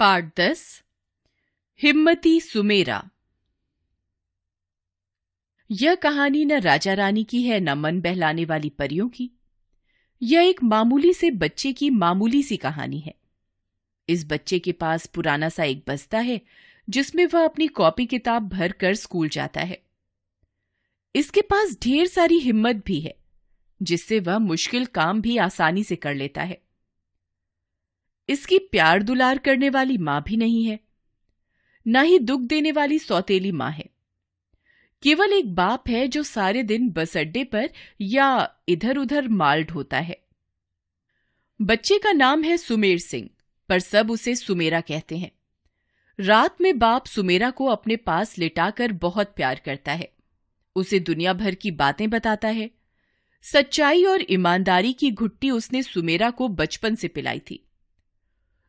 पाठ 10 हिम्मती सुमेरा। यह कहानी न राजा रानी की है न मन बहलाने वाली परियों की। यह एक मामूली से बच्चे की मामूली सी कहानी है। इस बच्चे के पास पुराना सा एक बस्ता है जिसमें वह अपनी कॉपी किताब भर कर स्कूल जाता है। इसके पास ढेर सारी हिम्मत भी है जिससे वह मुश्किल काम भी आसानी से कर लेता है। इसकी प्यार दुलार करने वाली मां भी नहीं है, ना ही दुख देने वाली सौतेली मां है। केवल एक बाप है जो सारे दिन बस अड्डे पर या इधर उधर माल ढोता है। बच्चे का नाम है सुमेर सिंह, पर सब उसे सुमेरा कहते हैं। रात में बाप सुमेरा को अपने पास लिटाकर बहुत प्यार करता है। उसे दुनिया भर की बातें बताता है। सच्चाई और ईमानदारी की घुट्टी उसने सुमेरा को बचपन से पिलाई थी।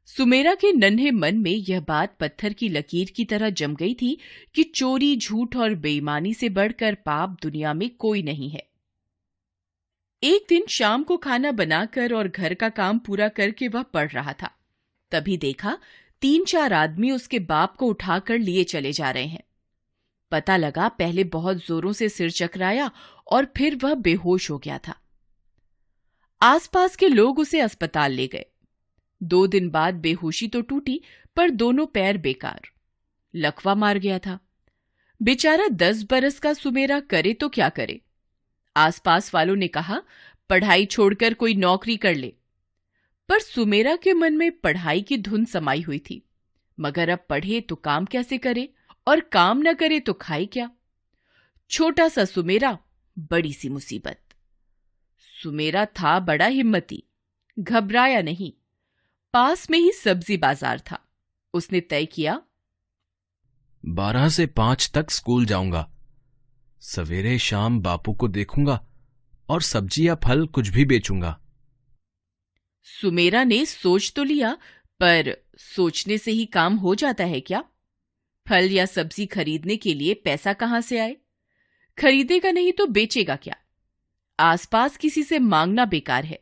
सुमेरा के नन्हे मन में यह बात पत्थर की लकीर की तरह जम गई थी कि चोरी, झूठ और बेईमानी से बढ़कर पाप दुनिया में कोई नहीं है। एक दिन शाम को खाना बनाकर और घर का काम पूरा करके वह पढ़ रहा था। तभी देखा 3-4 आदमी उसके बाप को उठाकर लिए चले जा रहे हैं। पता लगा पहले बहुत जोरों से सिर चकराया और फिर वह बेहोश हो गया था। आसपास के लोग उसे अस्पताल ले गए। 2 दिन बाद बेहोशी तो टूटी, पर दोनों पैर बेकार। लकवा मार गया था। बेचारा 10 बरस का सुमेरा करे तो क्या करे। आसपास वालों ने कहा पढ़ाई छोड़कर कोई नौकरी कर ले, पर सुमेरा के मन में पढ़ाई की धुन समाई हुई थी। मगर अब पढ़े तो काम कैसे करे, और काम न करे तो खाए क्या। छोटा सा सुमेरा, बड़ी सी मुसीबत। सुमेरा था बड़ा हिम्मती, घबराया नहीं। पास में ही सब्जी बाजार था। उसने तय किया 12 से 5 तक स्कूल जाऊंगा। सवेरे शाम बापू को देखूंगा और सब्जी या फल कुछ भी बेचूंगा। सुमेरा ने सोच तो लिया, पर सोचने से ही काम हो जाता है क्या? फल या सब्जी खरीदने के लिए पैसा कहां से आए? खरीदेगा नहीं तो बेचेगा क्या? आसपास किसी से मांगना बेकार है।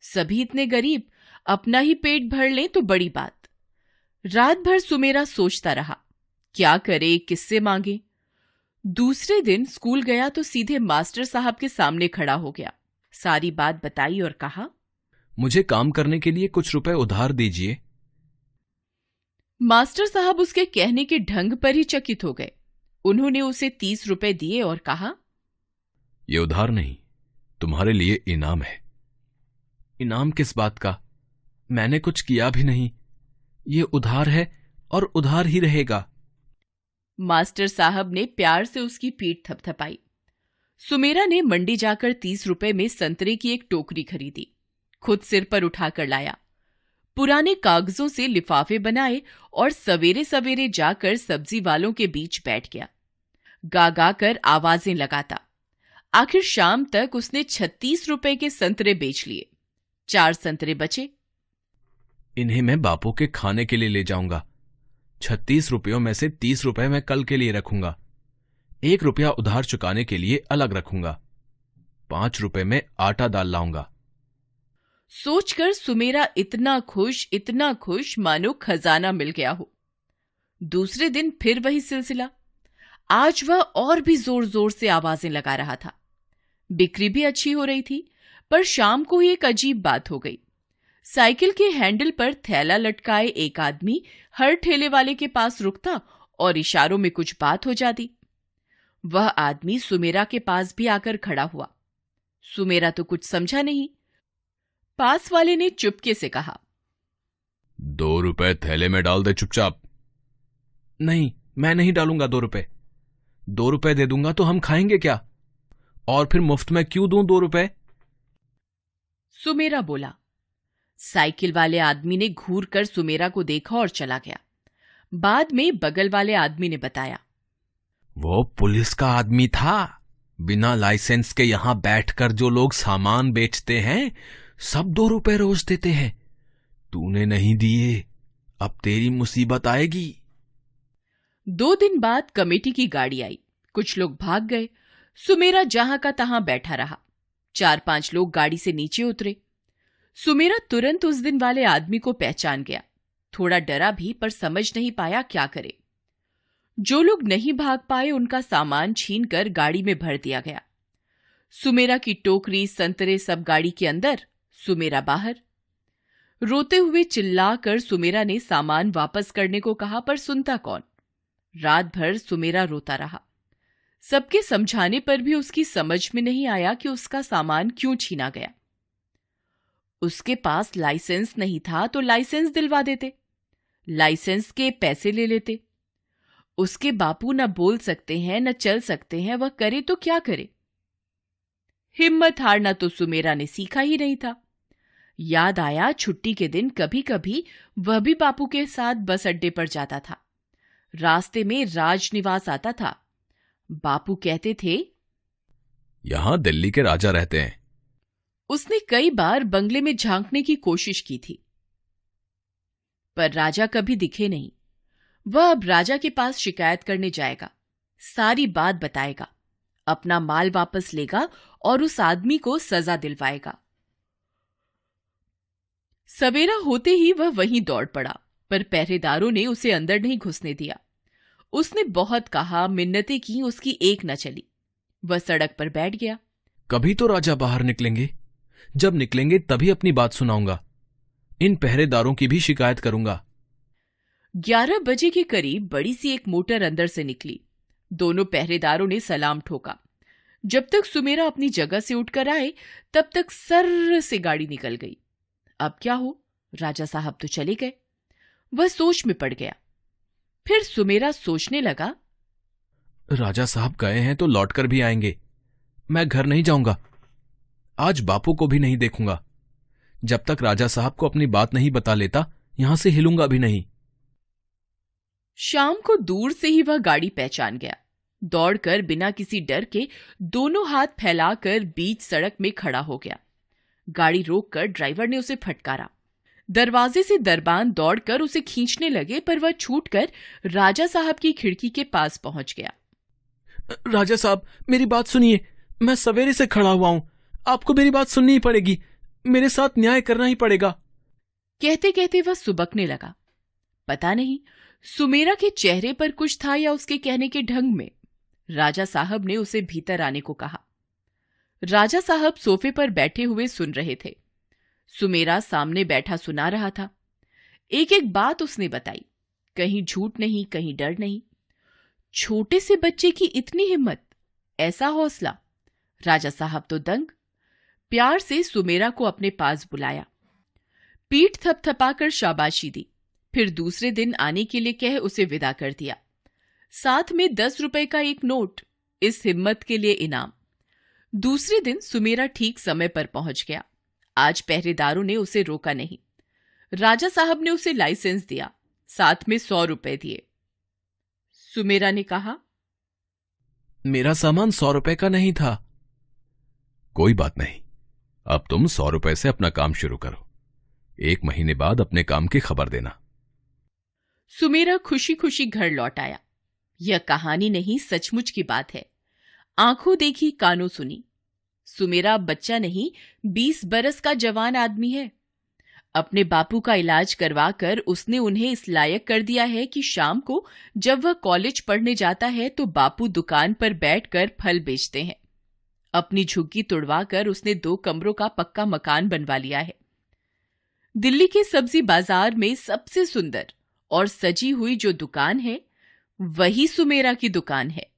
सभी इतने गरीब, अपना ही पेट भर लें तो बड़ी बात। रात भर सुमेरा सोचता रहा, क्या करे, किससे मांगे। दूसरे दिन स्कूल गया तो सीधे मास्टर साहब के सामने खड़ा हो गया। सारी बात बताई और कहा, मुझे काम करने के लिए कुछ रुपए उधार दीजिए। मास्टर साहब उसके कहने के ढंग पर ही चकित हो गए। उन्होंने उसे 30 रुपए दिए और कहा, ये उधार नहीं, तुम्हारे लिए इनाम है। इनाम किस बात का? मैंने कुछ किया भी नहीं। ये उधार है और उधार ही रहेगा। मास्टर साहब ने प्यार से उसकी पीठ थपथपाई। सुमेरा ने मंडी जाकर 30 रुपए में संतरे की एक टोकरी खरीदी। खुद सिर पर उठाकर लाया। पुराने कागजों से लिफाफे बनाए और सवेरे सवेरे जाकर सब्जी वालों के बीच बैठ गया। गा गा कर आवाजें लगाता। आखिर शाम तक उसने 36 रुपए के संतरे बेच लिए। 4 संतरे बचे। इन्हें मैं बापू के खाने के लिए ले जाऊंगा। 36 रुपयों में से 30 रुपए मैं कल के लिए रखूंगा। 1 रुपया उधार चुकाने के लिए अलग रखूंगा। 5 रुपए में आटा दाल लाऊंगा। सोचकर सुमेरा इतना खुश मानो खजाना मिल गया हो। दूसरे दिन फिर वही सिलसिला। आज वह और भी जोर जोर से आवाजें लगा रहा था। बिक्री भी अच्छी हो रही थी, पर शाम को ही एक अजीब बात हो गई। साइकिल के हैंडल पर थैला लटकाए एक आदमी हर ठेले वाले के पास रुकता और इशारों में कुछ बात हो जाती। वह आदमी सुमेरा के पास भी आकर खड़ा हुआ। सुमेरा तो कुछ समझा नहीं। पास वाले ने चुपके से कहा, 2 रुपए थैले में डाल दे चुपचाप। नहीं, मैं नहीं डालूंगा 2 रुपए। 2 रुपए दे दूंगा तो हम खाएंगे क्या? और फिर मुफ्त में क्यों दूं 2 रुपए? सुमेरा बोला। साइकिल वाले आदमी ने घूर कर सुमेरा को देखा और चला गया। बाद में बगल वाले आदमी ने बताया, वो पुलिस का आदमी था। बिना लाइसेंस के यहां बैठकर जो लोग सामान बेचते हैं सब 2 रुपए रोज देते हैं। तूने नहीं दिए, अब तेरी मुसीबत आएगी। 2 दिन बाद कमेटी की गाड़ी आई। कुछ लोग भाग गए। सुमेरा जहां का तहां बैठा रहा। 4-5 लोग गाड़ी से नीचे उतरे। सुमेरा तुरंत उस दिन वाले आदमी को पहचान गया। थोड़ा डरा भी, पर समझ नहीं पाया क्या करे। जो लोग नहीं भाग पाए उनका सामान छीनकर गाड़ी में भर दिया गया। सुमेरा की टोकरी, संतरे सब गाड़ी के अंदर, सुमेरा बाहर। रोते हुए चिल्लाकर सुमेरा ने सामान वापस करने को कहा, पर सुनता कौन। रात भर सुमेरा रोता रहा। सबके समझाने पर भी उसकी समझ में नहीं आया कि उसका सामान क्यों छीना गया। उसके पास लाइसेंस नहीं था तो लाइसेंस दिलवा देते, लाइसेंस के पैसे ले लेते। उसके बापू न बोल सकते हैं न चल सकते हैं, वह करे तो क्या करे। हिम्मत हारना तो सुमेरा ने सीखा ही नहीं था। याद आया छुट्टी के दिन कभी कभी वह भी बापू के साथ बस अड्डे पर जाता था। रास्ते में राजनिवास आता था। बापू कहते थे, यहां दिल्ली के राजा रहते हैं। उसने कई बार बंगले में झांकने की कोशिश की थी, पर राजा कभी दिखे नहीं। वह अब राजा के पास शिकायत करने जाएगा, सारी बात बताएगा, अपना माल वापस लेगा और उस आदमी को सजा दिलवाएगा। सवेरा होते ही वह वहीं दौड़ पड़ा, पर पहरेदारों ने उसे अंदर नहीं घुसने दिया। उसने बहुत कहा, मिन्नतें की, उसकी एक न चली। वह सड़क पर बैठ गया। कभी तो राजा बाहर निकलेंगे, जब निकलेंगे तभी अपनी बात सुनाऊंगा। इन पहरेदारों की भी शिकायत करूंगा। 11 बजे के करीब बड़ी सी एक मोटर अंदर से निकली। दोनों पहरेदारों ने सलाम ठोका। जब तक सुमेरा अपनी जगह से उठकर आए तब तक सर्र से गाड़ी निकल गई। अब क्या हो, राजा साहब तो चले गए। वह सोच में पड़ गया। फिर सुमेरा सोचने लगा, राजा साहब गए हैं तो लौटकर भी आएंगे। मैं घर नहीं जाऊंगा, आज बापू को भी नहीं देखूंगा। जब तक राजा साहब को अपनी बात नहीं बता लेता यहां से हिलूंगा भी नहीं। शाम को दूर से ही वह गाड़ी पहचान गया। दौड़कर बिना किसी डर के दोनों हाथ फैलाकर बीच सड़क में खड़ा हो गया। गाड़ी रोककर ड्राइवर ने उसे फटकारा। दरवाजे से दरबान दौड़कर उसे खींचने लगे, पर वह छूटकर राजा साहब की खिड़की के पास पहुंच गया। राजा साहब, मेरी बात सुनिए। मैं सवेरे से खड़ा हुआ हूं, आपको मेरी बात सुननी ही पड़ेगी। मेरे साथ न्याय करना ही पड़ेगा। कहते कहते वह सुबकने लगा। पता नहीं सुमेरा के चेहरे पर कुछ था या उसके कहने के ढंग में। राजा साहब ने उसे भीतर आने को कहा। राजा साहब सोफे पर बैठे हुए सुन रहे थे। सुमेरा सामने बैठा सुना रहा था। एक एक बात उसने बताई, कहीं झूठ नहीं, कहीं डर नहीं। छोटे से बच्चे की इतनी हिम्मत, ऐसा हौसला। राजा साहब तो दंग। प्यार से सुमेरा को अपने पास बुलाया, पीठ थपथपाकर शाबाशी दी। फिर दूसरे दिन आने के लिए कह उसे विदा कर दिया। साथ में 10 रुपए का एक नोट, इस हिम्मत के लिए इनाम। दूसरे दिन सुमेरा ठीक समय पर पहुंच गया। आज पहरेदारों ने उसे रोका नहीं। राजा साहब ने उसे लाइसेंस दिया, साथ में 100 रुपए दिए। सुमेरा ने कहा, मेरा सामान 100 रुपए का नहीं था। कोई बात नहीं, अब तुम 100 रुपए से अपना काम शुरू करो। 1 महीने बाद अपने काम की खबर देना। सुमेरा खुशी खुशी घर लौट आया। यह कहानी नहीं, सचमुच की बात है। आंखों देखी, कानों सुनी। सुमेरा बच्चा नहीं, 20 बरस का जवान आदमी है। अपने बापू का इलाज करवाकर उसने उन्हें इस लायक कर दिया है कि शाम को जब वह कॉलेज पढ़ने जाता है तो बापू दुकान पर बैठकर फल बेचते हैं। अपनी झुग्गी तुड़वाकर उसने 2 कमरों का पक्का मकान बनवा लिया है। दिल्ली के सब्जी बाजार में सबसे सुंदर और सजी हुई जो दुकान है, वही सुमेरा की दुकान है।